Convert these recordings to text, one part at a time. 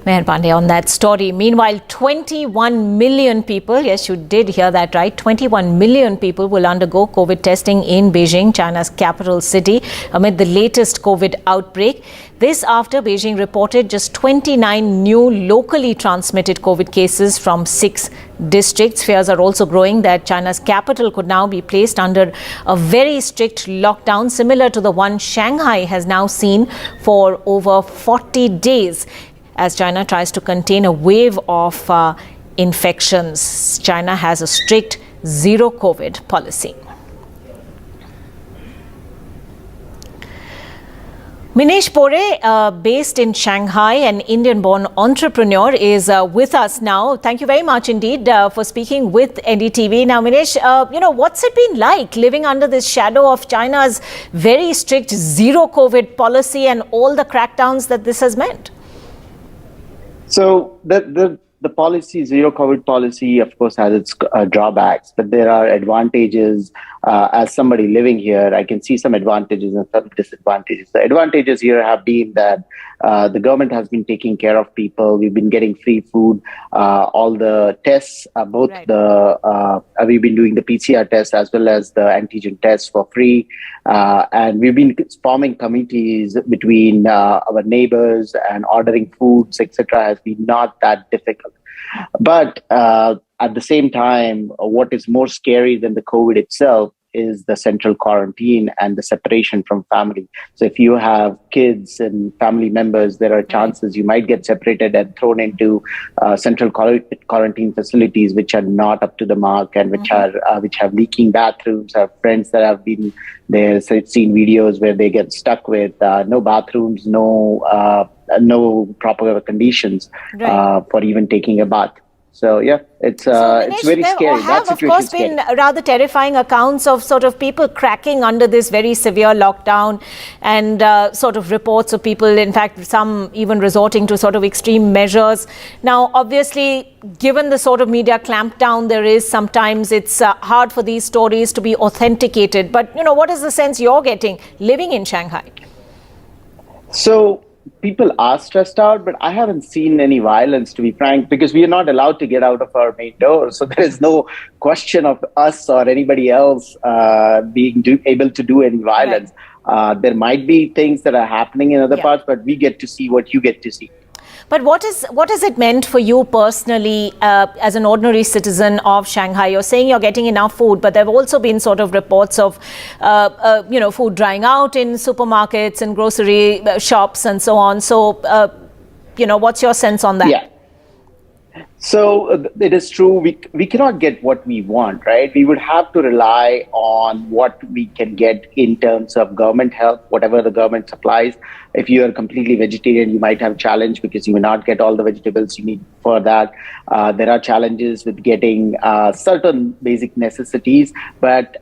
Meher Pandey on that story. Meanwhile, 21 million people, yes, you did hear that right, 21 million people will undergo COVID testing in Beijing, China's capital city, amid the latest COVID outbreak. This after Beijing reported just 29 new locally transmitted COVID cases from 6 districts. Fears are also growing that China's capital could now be placed under a very strict lockdown, similar to the one Shanghai has now seen for over 40 days. As China tries to contain a wave of infections, China has a strict zero COVID policy. Minesh Pore, based in Shanghai, an Indian-born entrepreneur, is with us now. Thank you very much indeed for speaking with NDTV. Now, Minesh, what's it been like living under this shadow of China's very strict zero COVID policy and all the crackdowns that this has meant? So the policy, zero COVID policy, of course, has its drawbacks, but there are advantages. As somebody living here, I can see some advantages and some disadvantages. The advantages here have been that the government has been taking care of people. We've been getting free food. All the tests, we've been doing the PCR tests as well as the antigen tests for free. And we've been forming committees between our neighbors, and ordering foods, etc. has been not that difficult. But at the same time, what is more scary than the COVID itself is the central quarantine and the separation from family. So if you have kids and family members, there are chances you might get separated and thrown into central quarantine facilities which are not up to the mark and which have leaking bathrooms. I have friends that have been there, seen videos where they get stuck with no bathrooms, no proper conditions for even taking a bath. So yeah, it's very scary. There have, of course, been rather terrifying accounts of sort of people cracking under this very severe lockdown, and sort of reports of people, in fact, some even resorting to sort of extreme measures. Now, obviously, given the sort of media clampdown there is, sometimes it's hard for these stories to be authenticated. But, what is the sense you're getting living in Shanghai? So people are stressed out, but I haven't seen any violence, to be frank, because we are not allowed to get out of our main door. So there is no question of us or anybody else being able to do any violence. Right. There might be things that are happening in other parts, but we get to see what you get to see. But what has it meant for you personally as an ordinary citizen of Shanghai? You're saying you're getting enough food, but there have also been sort of reports of, food drying out in supermarkets and grocery shops and so on. So, what's your sense on that? Yeah. So it is true. We cannot get what we want, right? We would have to rely on what we can get in terms of government help, whatever the government supplies. If you are completely vegetarian, you might have a challenge because you may not get all the vegetables you need for that. There are challenges with getting certain basic necessities, but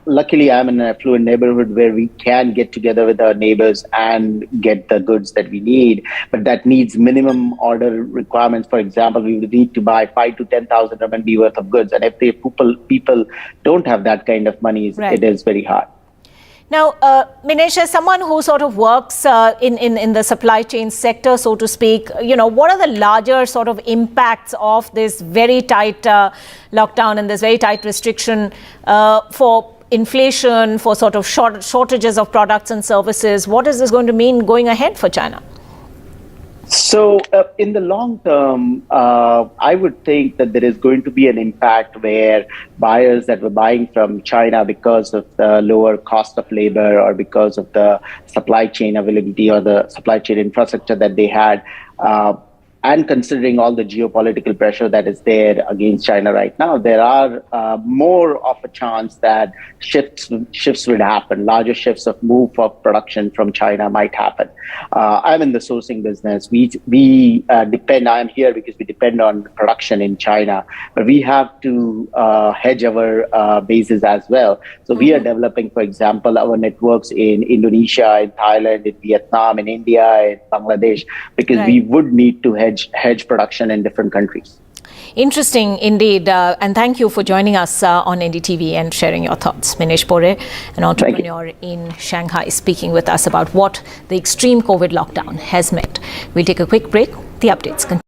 luckily, I'm in an affluent neighborhood where we can get together with our neighbors and get the goods that we need. But that needs minimum order requirements. For example, we would need to buy 5,000 to 10,000 RMB worth of goods. And if people don't have that kind of money, it is very hard. Now, Minesh, as someone who sort of works in the supply chain sector, so to speak, what are the larger sort of impacts of this very tight lockdown and this very tight restriction for inflation, for sort of shortages of products and services? What is this going to mean going ahead for China? So in the long term, I would think that there is going to be an impact where buyers that were buying from China because of the lower cost of labor or because of the supply chain availability or the supply chain infrastructure that they had, and considering all the geopolitical pressure that is there against China right now, there are more of a chance that shifts would happen. Larger shifts of move of production from China might happen. I'm in the sourcing business. We depend. I'm here because we depend on production in China, but we have to hedge our bases as well. So we are developing, for example, our networks in Indonesia, in Thailand, in Vietnam, in India, in Bangladesh, because we would need to hedge production in different countries. Interesting indeed. And thank you for joining us on NDTV and sharing your thoughts. Minesh Pore, an entrepreneur in Shanghai, speaking with us about what the extreme COVID lockdown has meant. We'll take a quick break. The updates continue.